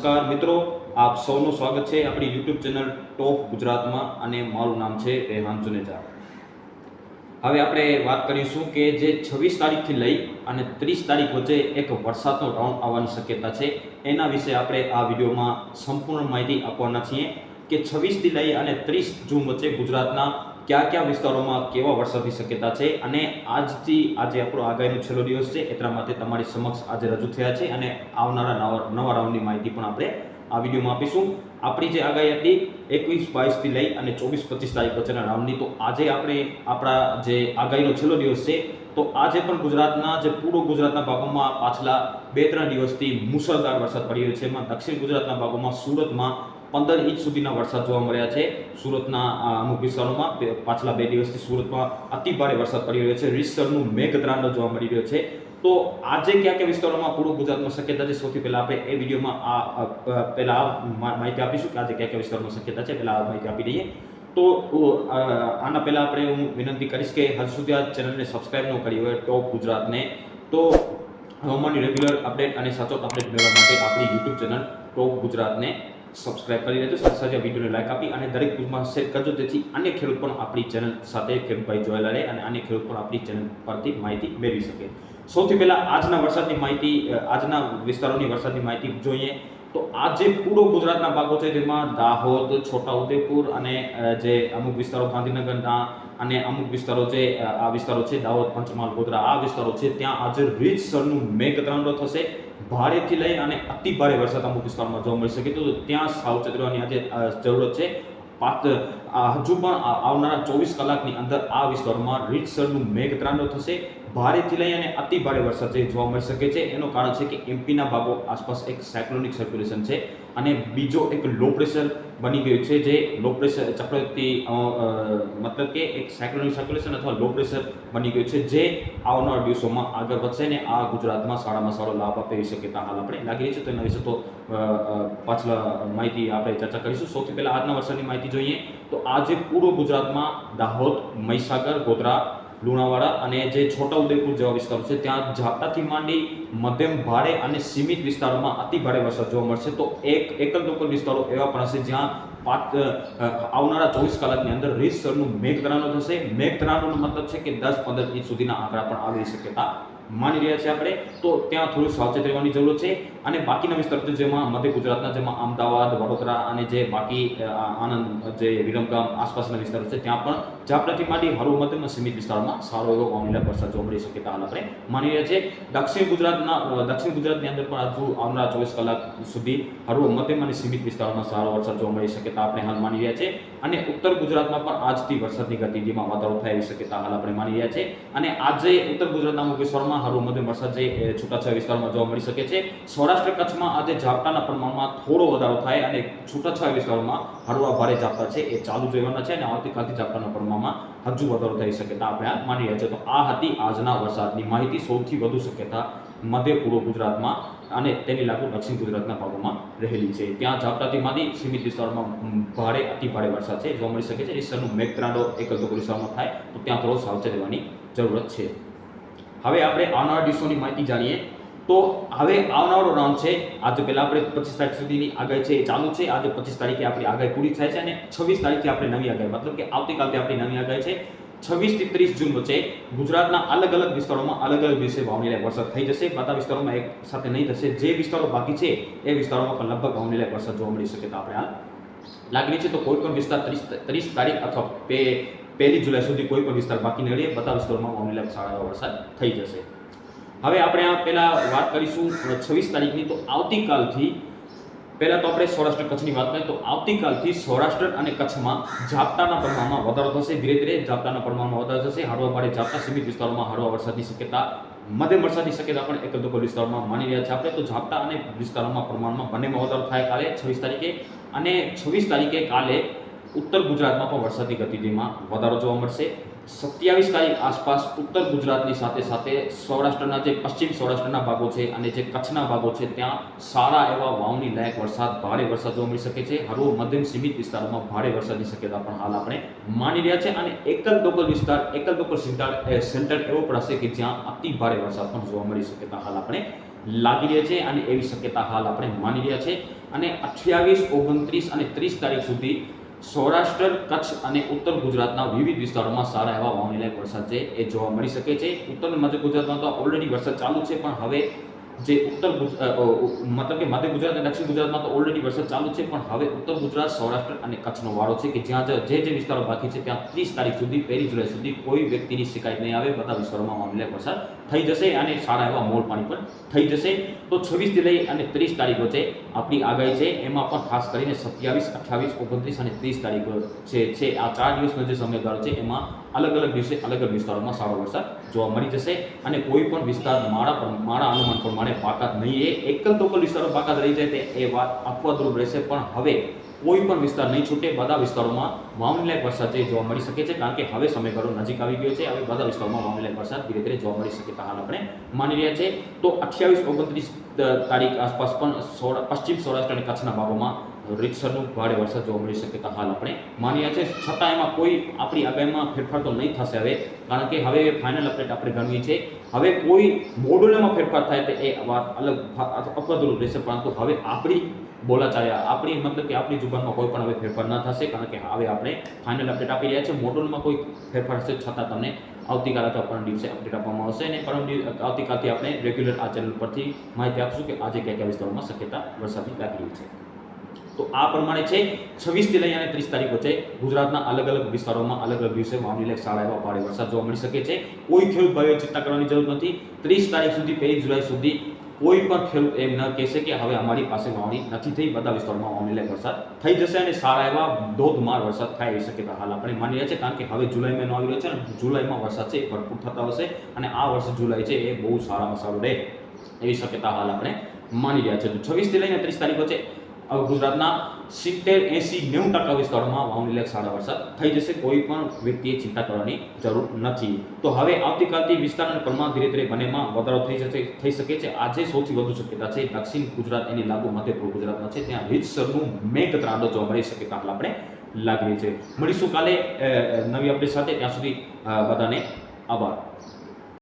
નમસ્કાર મિત્રો, આપ સૌનું સ્વાગત છે આપણી યુટ્યુબ ચેનલ ટોપ ગુજરાતમાં અને મારું નામ છે રેહાન જુનેજા। હવે આપણે વાત કરીશું કે જે 26 તારીખથી લઈ અને 30 તારીખ વચ્ચે એક વરસાદનો રાઉન્ડ આવવાની શક્યતા છે, એના વિશે આપણે આ વિડીયોમાં સંપૂર્ણ માહિતી આપવાના છીએ કે 26 થી લઈ અને 30 જૂન વચ્ચે ગુજરાતના કયા વિસ્તારોમાં કેવા વરસાદની શક્યતા છે અને આજે આપણો આગાહીનો છેલ્લો દિવસ છે, એટલા માટે તમારી સમક્ષ આજે રજૂ થયા છે અને આવનારા નવા રાઉન્ડની માહિતી પણ આપણે આ વિડીયોમાં આપીશું। આપણી જે આગાહી હતી 21-22 થી લઈ અને 24-25 તારીખ વચ્ચેના રાઉન્ડની, તો આજે આપણે આપણા જે આગાહીનો છેલ્લો દિવસ છે, તો આજે પણ ગુજરાતના જે પૂર્વ ગુજરાતના ભાગોમાં પાછલા 2-3 દિવસથી મુશળધાર વરસાદ પડી રહ્યો છે। એમાં દક્ષિણ ગુજરાતના ભાગોમાં સુરતમાં 15 ઇંચ સુધીના વરસાદ જોવા મળ્યા છે। સુરતના અમુક વિસ્તારોમાં પાછલા 2 દિવસથી સુરતમાં અતિ ભારે વરસાદ પડી રહ્યો છે, રીતસરનું મેઘતાંડવ જોવા મળી રહ્યો છે। તો આજે કયા વિસ્તારોમાં પૂર્વ ગુજરાતમાં શક્યતા છે, સૌથી પહેલા આપણે એ વિડીયોમાં પહેલા માહિતી આપીશું કે આજે કયા વિસ્તારોમાં શક્યતા છે, પહેલા માહિતી આપી દઈએ। તો આના પહેલા આપણે હું વિનંતી કરીશ કે હજુ સુધી આ ચેનલને સબસ્ક્રાઇબ ન કરી હોય ટોપ ગુજરાતને, તો હવામાનની રેગ્યુલર અપડેટ અને સચોટ અપડેટ મેળવવા માટે આપણી યુટ્યુબ ચેનલ ટોપ ગુજરાતને સબસ્ક્રાઇબ કરી લેજો, સાથે સાથે વિડીયોને લાઈક આપી અને દરેક ગ્રુપમાં શેર કરજો, જેથી અન્ય ખેડૂત પણ આપણી ચેનલ સાથે ખેડૂતભાઈ જોડાયેલા રહે અને અન્ય ખેડૂત પણ આપણી ચેનલ પરથી માહિતી મેળવી શકે। સૌથી પહેલા આજના વરસાદની માહિતી, આજના વિસ્તારોની વરસાદની માહિતી જોઈએ તો આજે પૂર્વ ગુજરાતના ભાગો છે, જેમાં દાહોદ, છોટાઉદેપુર અને જે અમુક વિસ્તારો ગાંધીનગરના અને અમુક વિસ્તારો છે, આ વિસ્તારો છે દાહોદ, પંચમહાલ, ગોધરા, આ વિસ્તારો છે, ત્યાં આજે રીતસરનું મેઘતાંડવ થશે। ભારેથી લઈ અને અતિ ભારે વરસાદ અમુક વિસ્તારોમાં જોવા મળી શકે, તો ત્યાં સાવચેત રહેવાની આજે જરૂરત છે। હજુ પણ આવનારા 24 કલાકની અંદર આ વિસ્તારોમાં રીતસરનું મેઘતાંડવ થશે। ભારેથી લઈ અને અતિ ભારે વરસાદ જોવા મળી શકે છે। એનું કારણ છે કે એમપીના ભાગો આસપાસ એક સાયક્લોનિક સર્ક્યુલેશન છે અને બીજો એક લો પ્રેશર બની ગયું છે, જે લો પ્રેશર ચક્રવાતી મતલબ કે એક સાયક્લોનિક સર્ક્યુલેશન અથવા લો પ્રેશર બની ગયું છે, જે આવનારા દિવસોમાં આગળ વધશે ને આ ગુજરાતમાં સારામાં સારો લાભ આપે એવી શક્યતા હાલ આપણે લાગી રહી છે। તો એના વિશે તો પાછલા માહિતી આપણે ચર્ચા કરીશું। સૌથી પહેલા આજના વરસાદની માહિતી જોઈએ તો આજે પૂર્વ ગુજરાતમાં દાહોદ, મહીસાગર, ગોધરા, લુણાવાડા અને જે છોટાઉદેપુર જેવા વિસ્તારો છે, ત્યાં ઝાપટાથી માંડી મધ્યમ ભારે અને સીમિત વિસ્તારોમાં અતિ ભારે વરસાદ જોવા મળશે। તો એકલ દોકલ વિસ્તારો એવા પણ હશે જ્યાં આવનારા 24 કલાકની અંદર રીતસરનું મેઘતાંડવ થશે। મેઘતાંડવનો મતલબ છે કે 10-15 ઇંચ સુધીના આંકડા પણ આવી શક્યતા માની રહ્યા છે આપણે, તો ત્યાં થોડું સાવચેત રહેવાની જરૂર છે। અને બાકીના વિસ્તારો જેમાં મધ્ય ગુજરાતના, જેમાં અમદાવાદ, વડોદરા અને જે બાકી આણંદ, જે વિરમગામ આસપાસના વિસ્તારો છે, ત્યાં પણ ઝાપટાથી માંડી હળવો મધ્યમ સીમિત વિસ્તારમાં સારો એવો વાવણીલાયક વરસાદ જોવા મળી શક્યતા હાલ આપણે માની રહ્યા છે। દક્ષિણ ગુજરાતની અંદર પણ હજુ આવનારા 24 કલાક સુધી હળવો મધ્યમ અને સીમિત વિસ્તારોમાં સારો વરસાદ જોવા મળી શક્યતા આપણે હાલ માની રહ્યા છે। અને ઉત્તર ગુજરાતમાં પણ આજથી વરસાદની ગતિવિધિમાં વધારો થાય એવી શક્યતા હાલ આપણે માની રહ્યા છે। અને આજે ઉત્તર ગુજરાતના અમુક વિસ્તારોમાં હળવો મધ્યમ વરસાદ જે છૂટાછવાયા વિસ્તારમાં જોવા મળી શકે છે। સૌરાષ્ટ્ર કચ્છમાં આજે ઝાપટાના પ્રમાણમાં થોડો વધારો થાય અને છૂટાછવાયા વિસ્તારોમાં હળવા ભારે ઝાપટા છે એ ચાલુ રહેવાના છે અને આવતીકાલથી ઝાપટાના પ્રમાણમાં હજુ વધારો થઈ શક્યતા આપણે માની રહ્યા છે। તો આ હતી આજના વરસાદની માહિતી। સૌથી વધુ શક્યતા મધ્ય પૂર્વ ગુજરાતમાં અને તેની લાગુ દક્ષિણ ગુજરાતના ભાગોમાં રહેલી છે, ત્યાં ઝાપટાથી માંડી સીમિત વિસ્તારોમાં ભારે અતિ ભારે વરસાદ છે જોવા મળી શકે છે। રીતસરનું મેઘતાંડવ એકલ દોકલ વિસ્તારોમાં થાય તો ત્યાં થોડો સાવચેત રહેવાની જરૂરત છે। હવે આપણે આવનારા દિવસોની માહિતી જાણીએ તો હવે આવનારો રાઉન્ડ છે, આજે પહેલા આપણે 25 તારીખ સુધીની આગાહી છે એ ચાલુ છે। આજે 25 તારીખે આપણી આગાહી પૂરી થાય છે અને 26 તારીખથી આપણે નવી આગાહી, મતલબ કે આવતીકાલથી આપણી નવી આગાહી છે। 26 થી 30 જૂન વચ્ચે ગુજરાતના અલગ અલગ વિસ્તારોમાં અલગ અલગ દિવસે વાવણીલાયક વરસાદ થઈ જશે। બધા વિસ્તારોમાં એક સાથે નહીં થશે, જે વિસ્તારો બાકી છે એ વિસ્તારોમાં પણ લગભગ વાવણીલાયક વરસાદ જોવા મળી શક્યતા આપણે હાલ લાગી રહી છે। તો કોઈ પણ વિસ્તાર 30 તારીખ અથવા 1 જુલાઈ સુધી કોઈ પણ વિસ્તાર બાકી ન રહે, બધા વિસ્તારોમાં વાવણીલાયક સારો વરસાદ થઈ જશે। હવે આપણે આ પહેલા વાત કરીશું 26 તારીખની, તો આવતીકાલથી પહેલા તો આપણે સૌરાષ્ટ્ર કચ્છની વાત કરીએ તો આવતીકાલથી સૌરાષ્ટ્ર અને કચ્છમાં ઝાપટાના પ્રમાણમાં વધારો થશે। ધીરે ધીરે ઝાપટાના પ્રમાણમાં વધારો થશે। હળવા ભારે ઝાપટા, સીમિત વિસ્તારોમાં હળવા વરસાદની શક્યતા, મધ્યમ વરસાદની શક્યતા પણ એકલ દોકલ વિસ્તારોમાં માની રહ્યા છે આપણે। તો ઝાપટા અને વિસ્તારોમાં પ્રમાણમાં બંનેમાં વધારો થાય કાલે 26 તારીખે, અને 26 તારીખે કાલે ઉત્તર ગુજરાતમાં પણ વરસાદની ગતિવિધિમાં વધારો જોવા મળશે। 27 તારીખ આસપાસ ઉત્તર ગુજરાતની સાથે સાથે સૌરાષ્ટ્રના જે પશ્ચિમ સૌરાષ્ટ્રના ભાગો છે અને જે કચ્છના ભાગો છે, ત્યાં સારા એવા વાવણી લાયક વરસાદ, ભારે વરસાદ જોવા મળી શકે છે। હળવો મધ્યમ સીમિત વિસ્તારોમાં ભારે વરસાદની શક્યતા પણ હાલ આપણે માની રહ્યા છે। અને એકલ દોકલ વિસ્તાર, એકલ દોકલ સેન્ટર એવો પણ હશે કે જ્યાં અતિ ભારે વરસાદ પણ જોવા મળી શક્યતા હાલ આપણે લાગી રહ્યા છે અને એવી શક્યતા હાલ આપણે માની રહ્યા છે। અને 28, 29 અને 30 તારીખ સુધી સૌરાષ્ટ્ર, કચ્છ અને ઉત્તર ગુજરાતના વિવિધ વિસ્તારોમાં સારા એવા વાવણી લાયક વરસાદ છે એ જોવા મળી શકે છે. ઉત્તર અને મધ્ય ગુજરાતમાં તો ઓલરેડી વરસાદ ચાલુ છે, પણ હવે જે મતલબ કે મધ્ય ગુજરાત અને દક્ષિણ ગુજરાતમાં તો ઓલરેડી વરસાદ ચાલુ છે, પણ હવે ઉત્તર ગુજરાત, સૌરાષ્ટ્ર અને કચ્છનો વારો છે કે જ્યાં જે વિસ્તારો બાકી છે ત્યાં 30 તારીખ સુધી, 1 જુલાઈ સુધી કોઈ વ્યક્તિની શિકાયત નહીં આવે. બધા વિસ્તારોમાં વાવણી લાયક વરસાદ થઈ જશે અને સારા એવા મોર પાણી પણ થઈ જશે. તો 26 થી લઈ અને 30 તારીખ વચ્ચે આપણી આગાહી છે, એમાં પણ ખાસ કરીને 27, 28, 29 અને 30 તારીખ છે આ 4 દિવસનો જે સમયગાળો છે એમાં અલગ અલગ દિવસે અલગ અલગ વિસ્તારોમાં સારો વરસાદ જોવા મળી જશે. અને કોઈ પણ વિસ્તાર મારા અનુમાન પ્રમાણે બાકાત નહીં, એ એકલ દોકલ વિસ્તારો બાકાત રહી જાય એ વાત અફવાદરૂપ રહેશે. પણ હવે કોઈ પણ વિસ્તાર નહીં છૂટે, બધા વિસ્તારોમાં વાવણી લાયક વરસાદ છે જોવા મળી શકે છે, કારણ કે હવે સમયગાળો નજીક આવી ગયો છે. હવે બધા વિસ્તારોમાં વાવણી લાયક વરસાદ ધીરે ધીરે જોવા મળી શકે હાલ આપણે માની રહ્યા છે. તો 28, 29 તારીખ આસપાસ પણ પશ્ચિમ સૌરાષ્ટ્ર અને કચ્છના ભાગોમાં રીતસરનું ભારે વરસાદ જોવા મળી શકે તો હાલ આપણે માની રહ્યા છે. છતાં એમાં કોઈ આપણી આગાહીમાં ફેરફાર તો નહીં થશે હવે, કારણ કે હવે ફાઇનલ અપડેટ આપણે ગણવી છે. હવે કોઈ મોડ્યુલમાં ફેરફાર થાય તો એ વાત અલગ અપવાદરૂપ રહેશે, પરંતુ હવે આપણી બોલાચાર્યા, આપણી મતલબ કે આપણી જુબાનમાં કોઈ પણ હવે ફેરફાર ન થશે, કારણ કે હવે આપણે ફાઇનલ અપડેટ આપી રહ્યા છે. મોડ્યુલમાં કોઈ ફેરફાર હશે છતાં તમને આવતીકાલ અથવા પરમ દિવસે અપડેટ આપવામાં આવશે, અને આવતીકાલથી આપણે રેગ્યુલર આ ચેનલ પરથી માહિતી આપશું કે આજે કયા કયા વિસ્તારોમાં શક્યતા વરસાદની લાગી રહી છે. તો આ પ્રમાણે છે 26 થી લઈ અને 30 તારીખ વચ્ચે ગુજરાતના અલગ અલગ વિસ્તારોમાં અલગ અલગ દિવસે વાવણી લાયક સારા એવા ભારે વરસાદ જોવા મળી શકે છે. કોઈ ખેડૂત ભાઈઓ ચિંતા કરવાની જરૂર નથી. 30 તારીખ સુધી, 1 જુલાઈ સુધી કોઈ પણ ખેડૂત એમ ન કહેશે કે હવે અમારી પાસે વાવણી નથી થઈ. બધા વિસ્તારોમાં વાવણી લાયક વરસાદ થઈ જશે અને સારા એવા ધોધમાર વરસાદ થાય એ શક્યતા હાલ આપણે માની રહ્યા છે, કારણ કે હવે જુલાઈ મહિનો આવી રહ્યો છે અને જુલાઈમાં વરસાદ છે એ ભરપૂર થતા હશે, અને આ વર્ષે જુલાઈ છે એ બહુ સારામાં સારું રહે એવી શક્યતા હાલ આપણે માની રહ્યા છે. તો 26 થી લઈને 30 તારીખ વચ્ચે ગુજરાતના 70, 80, 90% વિસ્તારોમાં વાવણી લાયક સારા વરસાદ થઈ જશે. કોઈ પણ વ્યક્તિએ ચિંતા કરવાની જરૂર નથી. તો હવે આવતીકાલથી વિસ્તાર અને પ્રમાણ ધીરે ધીરે બંનેમાં વધારો થઈ શકે છે. આજે સૌથી વધુ શક્યતા છે દક્ષિણ ગુજરાત એની લાગુ મધ્ય પૂર્વ ગુજરાતમાં છે, ત્યાં રીતસરનું મેઘત્રાંડો જોવા મળી શક્યતા હાલ આપણે લાગી રહી છે. મળીશું કાલે નવી અપડેટ સાથે. ત્યાં સુધી બધાને આભાર.